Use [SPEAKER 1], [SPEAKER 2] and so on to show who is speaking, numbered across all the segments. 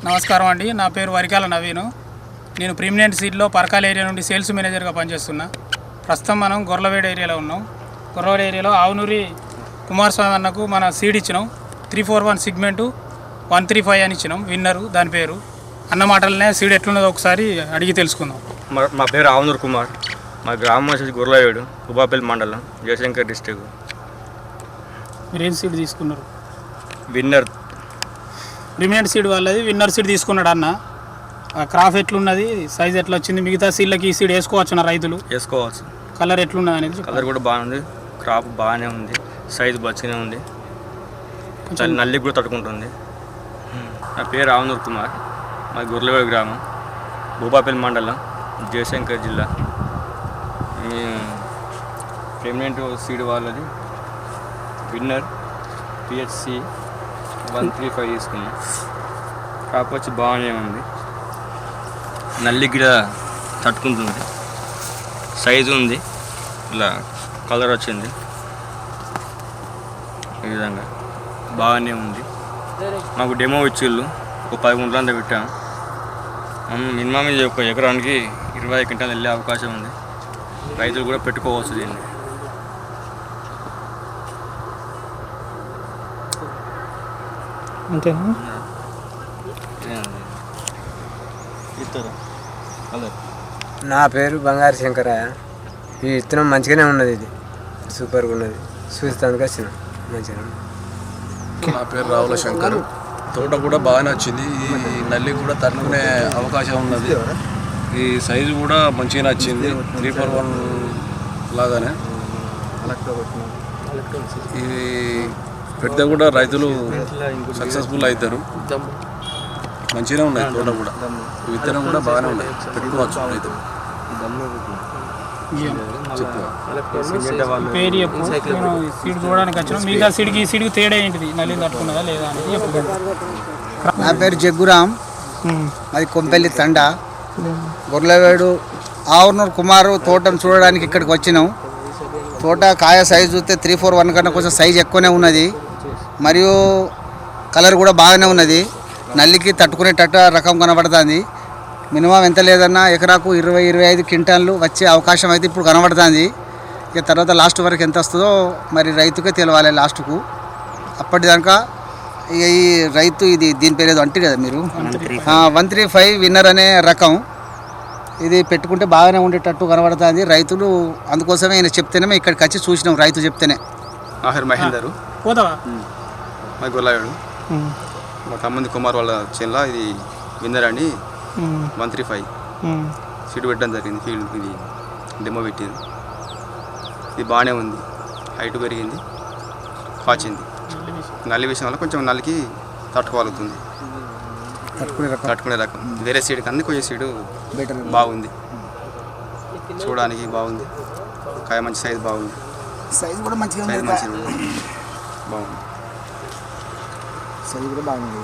[SPEAKER 1] నమస్కారం అండి. నా పేరు వరికాల నవీను. నేను ప్రీమినెంట్ సీడ్లో పరకాల ఏరియా నుండి సేల్స్ మేనేజర్గా పనిచేస్తున్నా. ప్రస్తుతం మనం గొర్లవేడ్ ఏరియాలో ఉన్నాం. గొర్లవేడ్ ఏరియాలో ఆవునూరి కుమారస్వామి అన్నకు మన సీడ్ ఇచ్చినాం. 341 సిగ్మెంటు 135 అని ఇచ్చినాం. విన్నరు దాని పేరు. అన్న మాటలనే సీడ్ ఎట్లున్నదో ఒకసారి అడిగి తెలుసుకుందాం.
[SPEAKER 2] మా పేరు ఆవునూరు కుమార్. మా గ్రామం వచ్చేసి గొర్లవేడు, భూపాపల్లి మండలం, జయశంకర్ డిస్టిక్.
[SPEAKER 1] మీరు ఏం సీడ్ తీసుకున్నారు?
[SPEAKER 2] విన్నర్.
[SPEAKER 1] ప్రీమినెంట్ సీడ్ వాళ్ళది విన్నర్ సీడ్ తీసుకున్నాడు అన్న. క్రాప్ ఎట్లున్నది, సైజ్ ఎట్లా వచ్చింది, మిగతా సీడ్లకి ఈ సీడ్ వేసుకోవచ్చు రైతులు?
[SPEAKER 2] వేసుకోవచ్చు.
[SPEAKER 1] కలర్ ఎట్లున్నది అనేది?
[SPEAKER 2] కలర్ కూడా బాగుంది, క్రాప్ బాగానే ఉంది, సైజు బచ్చినే ఉంది, నల్లికి కూడా తట్టుకుంటుంది. నా పేరు ఆవునూరు కుమార్. మా గొర్లవేడు గ్రామం, భూపాపల్లి మండలం, జయశంకర్ జిల్లా. ప్రీమినెంట్ సీడ్ వాళ్ళది విన్నర్ PHC 135 తీసుకున్నాం. క్రాప్ వచ్చి బాగానే ఉంది, నల్లికి కూడా తట్టుకుంటుంది, సైజు ఉంది, ఇలా కలర్ వచ్చింది, ఈ విధంగా బాగానే ఉంది. మాకు డెమో ఇచ్చిళ్ళు, ఒక 10 గుంటలంతా పెట్టాము. మినిమం ఇది ఒక ఎకరానికి 20 క్వింటాలు వెళ్ళే అవకాశం ఉంది. రైతులు కూడా పెట్టుకోవచ్చు దీన్ని.
[SPEAKER 1] అంతేనా?
[SPEAKER 3] నా పేరు బంగారు శంకరయ్య. ఈ విత్తనం మంచిగానే ఉన్నది, ఇది సూపర్గా ఉన్నది, చూస్తానికి వచ్చిన మంచిగా.
[SPEAKER 4] నా పేరు రావుల శంకర్. తోట కూడా బాగానే వచ్చింది. ఈ నల్లి కూడా తట్టుకునే అవకాశం ఉన్నది. ఈ సైజు కూడా మంచిగానే వచ్చింది, 341 లాగానే. ఇది పెడితే కూడా రైతులు సక్సెస్ఫుల్ అవుతారు. మంచిగానే ఉన్నాయి తోట కూడా, విత్తనం కూడా బాగానే ఉన్నాయి, పెట్టుకోవచ్చు రైతులు.
[SPEAKER 1] పేరు చెప్పు. నేను సీడ్ చూడడానికి వచ్చిన మిగతా సీడ్కి ఈ సీడ్కి తేడా ఏంటిది, నల్లి తట్టుకున్నదా లేదా అనేది చెప్పు.
[SPEAKER 5] నా పేరు జగ్గురామ్. అది కొంపెల్లి తండ, గొర్లవేడు. ఆవునూరు కుమారు తోటను చూడడానికి ఇక్కడికి వచ్చినాం. తోట కాయ సైజు చూస్తే 341 కన్నా కొంచెం సైజు ఎక్కువనే ఉన్నది, మరియు కలర్ కూడా బాగానే ఉన్నది. నల్లికి తట్టుకునేటట్టు రకం కనబడుతుంది. మినిమం ఎంత లేదన్నా ఎకరాకు 20-25 క్వింటాళ్ళు వచ్చే అవకాశం అయితే ఇప్పుడు కనబడుతుంది. ఇక తర్వాత లాస్ట్ వరకు ఎంత వస్తుందో మరి రైతుకే తెలియాలి లాస్ట్కు. అప్పటిదాకా ఇక ఈ రైతు దీని పేరు ఏదో అంటే కదా మీరు, 135 విన్నర్ అనే రకం. ఇది పెట్టుకుంటే బాగానే ఉండేటట్టు కనబడుతుంది. రైతులు అందుకోసమే ఈయన చెప్తేనే ఇక్కడికి వచ్చి చూసినాం, రైతు చెప్తేనే.
[SPEAKER 4] నా పేరు మహేందరు.
[SPEAKER 1] పోతావా?
[SPEAKER 4] మా గొర్లవేడు, మా తమ్ముంది కుమార్ వాళ్ళ చేనులో ఇది విన్నర్ అండి 135 సీడ్ పెట్టడం జరిగింది. ఫీల్డ్ ఇది డెమో పెట్టింది. ఇది బాగానే ఉంది, హైట్ పెరిగింది, పాచింది. నల్లి విషయం వల్ల కొంచెం నల్లికి తట్టుకోగలుగుతుంది, తట్టుకునే రకం. వేరే సీడ్ కన్నా కొంచెం సీడు బాగుంది, చూడడానికి బాగుంది, కాయ మంచి సైజు బాగుంది,
[SPEAKER 5] సైజు కూడా మంచిగా
[SPEAKER 4] సైజు మంచిగా బాగుంది,
[SPEAKER 5] సైజు కూడా బాగుంది.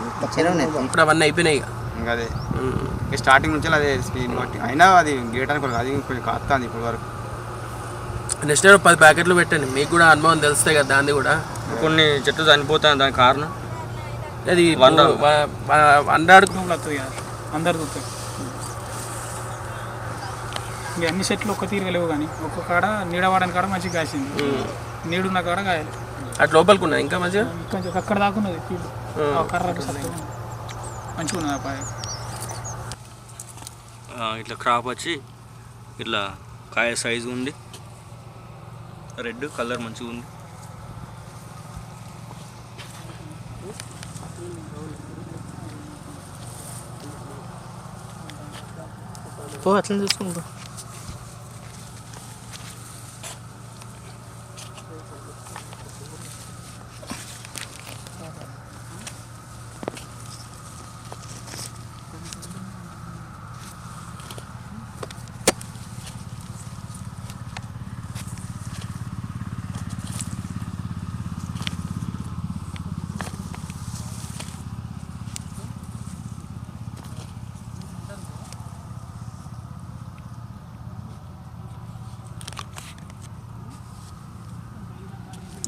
[SPEAKER 6] ఇప్పుడు అవన్నీ అయిపోయినాయి.
[SPEAKER 4] ఇంకా అదే స్టార్టింగ్ నుంచి అదే స్పీడ్ బట్టి అయినా అది గీయడానికి అది కొంచెం కాస్తుంది ఇప్పటి వరకు.
[SPEAKER 6] నెక్స్ట్ ఇయర్ 10 ప్యాకెట్లు పెట్టండి, మీకు కూడా అనుభవం తెలుస్తాయి కదా. దాన్ని కూడా
[SPEAKER 2] కొన్ని చెట్లు చనిపోతాయి, దానికి కారణం
[SPEAKER 6] అది
[SPEAKER 1] 100 వస్తుంది కదా, అందరు చూస్తాయి. ఇంకా అన్ని చెట్లు ఒక్క తీరుగా లేవు, కానీ ఒక్క కాడ నీడవాడని కాడ మంచిగా కాసింది, నీడున్న కాడ కాయాలి.
[SPEAKER 6] అటు లోపలికి ఉన్నది ఇంకా మంచిగా,
[SPEAKER 1] కొంచెం అక్కడ దాకా ఉన్నది ఫీల్డ్, కర్రకు మంచిగా ఉన్నది ఆ పాయ.
[SPEAKER 2] ఇట్లా క్రాప్ వచ్చి ఇట్లా కాయ సైజు ఉంది, రెడ్ కలర్ మంచిగా ఉంది.
[SPEAKER 6] అట్లా చూసుకుంటా.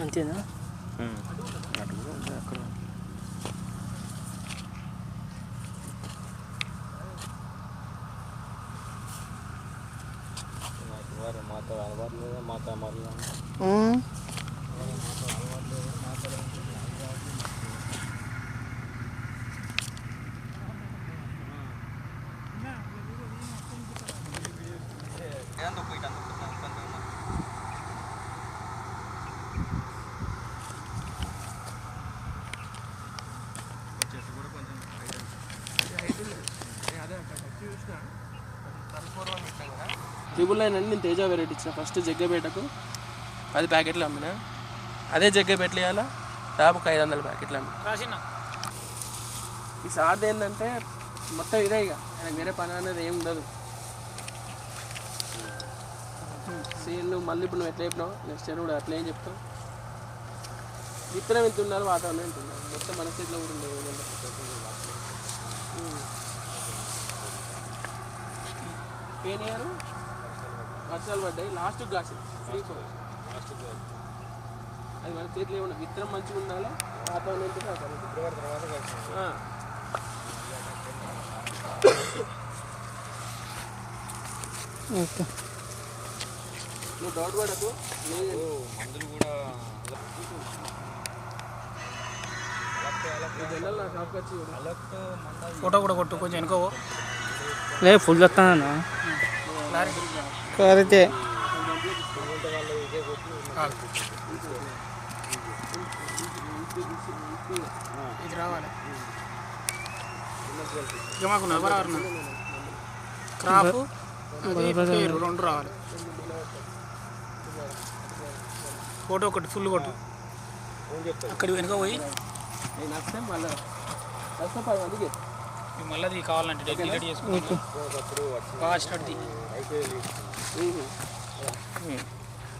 [SPEAKER 1] అంతేనా?
[SPEAKER 6] ట్రిబుల్ నైన్ అని నేను తేజ వెరైటీ ఇచ్చిన ఫస్ట్ జగ్గపేటకు 10 ప్యాకెట్లు అమ్మిన. అదే జగ్గపేటలు ఇవ్వాలా దాదాపు 500 ప్యాకెట్లు అమ్మిన. ఈ సార్ది ఏంటంటే మొత్తం ఇదే ఇక ఆయనకు వేరే పని అనేది ఏం ఉండదు. సీన్లు మళ్ళీ ఇప్పుడు నువ్వు ఎట్లా చెప్పినావు నెక్స్ట్ ఇయర్ కూడా అట్లా ఏం చెప్తావు. విత్తనం ఎంత ఉండాలి వాతావరణం ఎంత ఉండాలి మొత్తం మన చేతిలో కూడా ఉండేది. పేనియారు వర్షాలు పడ్డాయి లాస్ట్ కాసింది 3-4 అది మన చేతిలో ఏమన్నా విత్తనం మంచిగా ఉండాలి వాతావరణం ఎంత
[SPEAKER 1] ఓకే.
[SPEAKER 6] నువ్వు డౌట్ పడకు
[SPEAKER 2] మందులు కూడా
[SPEAKER 6] జనరల్ నా షాప్కి వచ్చి
[SPEAKER 1] ఫోటో కూడా కొట్టు కొంచెం వెనుకో.
[SPEAKER 7] లే ఫుల్ వస్తానన్నా కరెక్టే.
[SPEAKER 1] ఇది రావాలి ఇక మాకు బరాబర్ క్రాప్ పేరు 2 రావాలి. ఫోటో ఒకటి ఫుల్ కొట్టు అక్కడికి వెనుక పోయి
[SPEAKER 6] నెక్స్ట్ టైం మళ్ళీ 10 మందికి
[SPEAKER 1] మళ్ళీ కావాలంటే డెడికేట్ చేసుకుంటాం బాగా స్టార్ట్.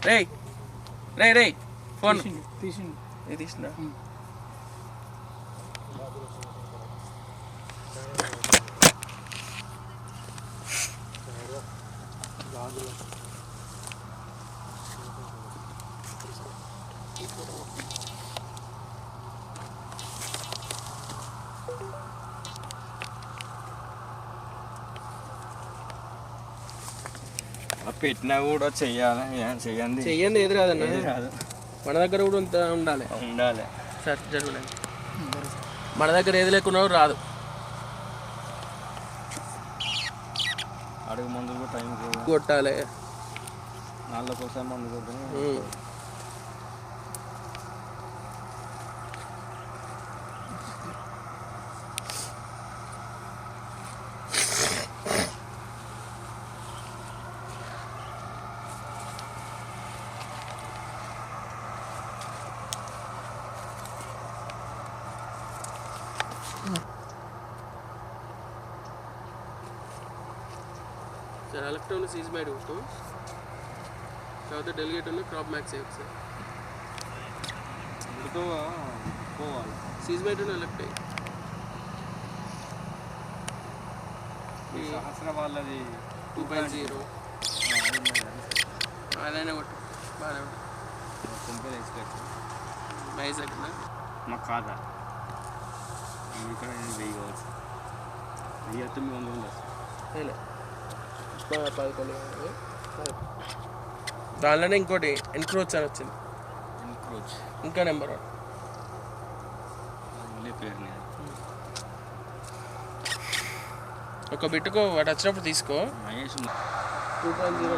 [SPEAKER 6] రేయ్ రేయ్ రేయ్ ఫోన్
[SPEAKER 1] తీసిండు
[SPEAKER 6] తీసిందా
[SPEAKER 2] పెట్టినా కూడా చెయ్యాలి చెయ్యండి
[SPEAKER 6] చెయ్యండి ఏది రాదన్న
[SPEAKER 2] రాదు.
[SPEAKER 6] మన దగ్గర కూడా ఉండాలి
[SPEAKER 2] ఉండాలి
[SPEAKER 6] సార్ జరుగుతుంది. మన దగ్గర ఏది లేకున్నా రాదు.
[SPEAKER 2] అడుగు మందులు కూడా టైం
[SPEAKER 6] కొట్టాలి
[SPEAKER 2] నాళ్ళ కోసం మందు కొట్టాలి.
[SPEAKER 6] సార్ ఎలక్ట్రాన్ సీజ్ బైడ్ కొట్టు తర్వాత డెలిగేట్ ఉన్న క్రాప్ మ్యాక్స్ సార్
[SPEAKER 2] పోవాలి
[SPEAKER 6] సీజ్ బైడ్ ఉన్న ఎలక్ట్
[SPEAKER 2] సహస్ర వాళ్ళది
[SPEAKER 6] 2.0 అదైనా కొట్టు బాగానే
[SPEAKER 2] సింపుల్ ఎక్స్పెక్ట్
[SPEAKER 6] వైజాగ్
[SPEAKER 2] మాకు కాదా ఇక్కడ 1000 కావచ్చు 1900
[SPEAKER 6] లేదు 11 దానిలోనే ఇంకోటి ఎన్క్రోచ్ అని వచ్చింది ఇంకా నెంబర్ 1
[SPEAKER 2] పేరు
[SPEAKER 6] ఒక బిట్టుకో వాటి వచ్చినప్పుడు తీసుకో.
[SPEAKER 2] మహేష్
[SPEAKER 6] 2.0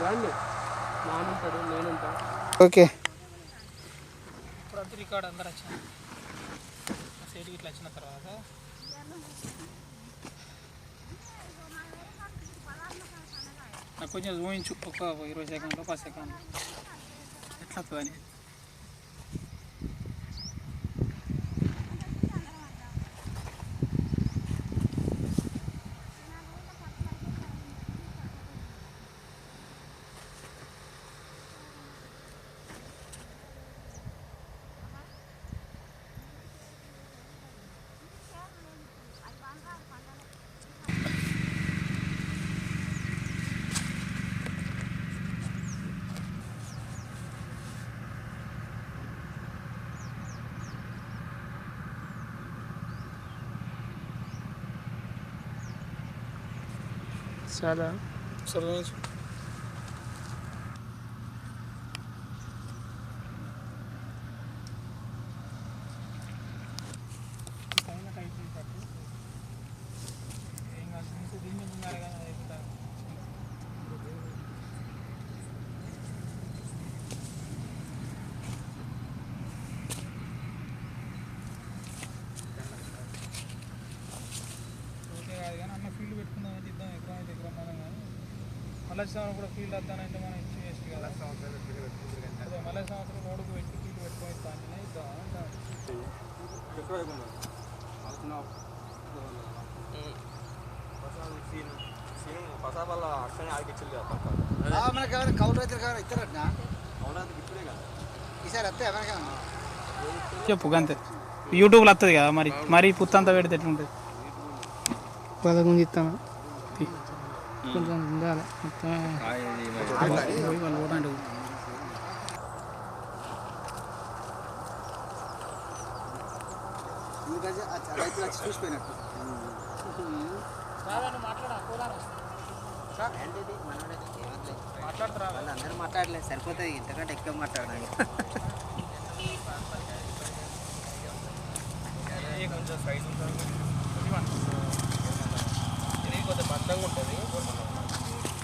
[SPEAKER 6] రండి నానుంటాడు నేనుంటా.
[SPEAKER 7] ఓకే
[SPEAKER 1] ఇప్పుడు అంతా రికార్డ్ అందరు వచ్చిన సైడ్కి ఇట్లా వచ్చిన తర్వాత నాకు కొంచెం ఊహించు ఒక 20 సెకండ్లు 10 సెకండ్లు ఎట్లా వస్తుందని.
[SPEAKER 7] చాలా
[SPEAKER 1] ఫీల్డ్ పెట్టుకుందామని ఇద్దాం ఎకరం అయితే ఎకరం మనం కానీ మళ్ళీ సంవత్సరం కూడా ఫీల్డ్ వద్దానంటే మనం ఇచ్చి వేస్ట్ కదా అదే మళ్ళీ సంవత్సరం రోడ్డుకు పెట్టి ఫీల్డ్ పెట్టుకొని ఇస్తాను ఇద్దాం
[SPEAKER 5] మనకి ఎవరైనా కౌలు రైతులు కావాలి ఇస్తారట ఈసారి వస్తే ఎవరికైనా
[SPEAKER 1] చెప్పు అంతే యూట్యూబ్లో వస్తుంది కదా మరి పుత్తంతా పెడితే ఎట్లుంటుంది
[SPEAKER 7] పదకొండు ఇస్తాను కొంచెం ఉండాలి మొత్తం
[SPEAKER 1] వాళ్ళు పోతాంటే
[SPEAKER 5] రైతులు వచ్చి చూసిపోయినట్టు
[SPEAKER 3] అందరూ మాట్లాడలేదు సరిపోతుంది ఇంతకంటే ఎక్కువ మాట్లాడాలి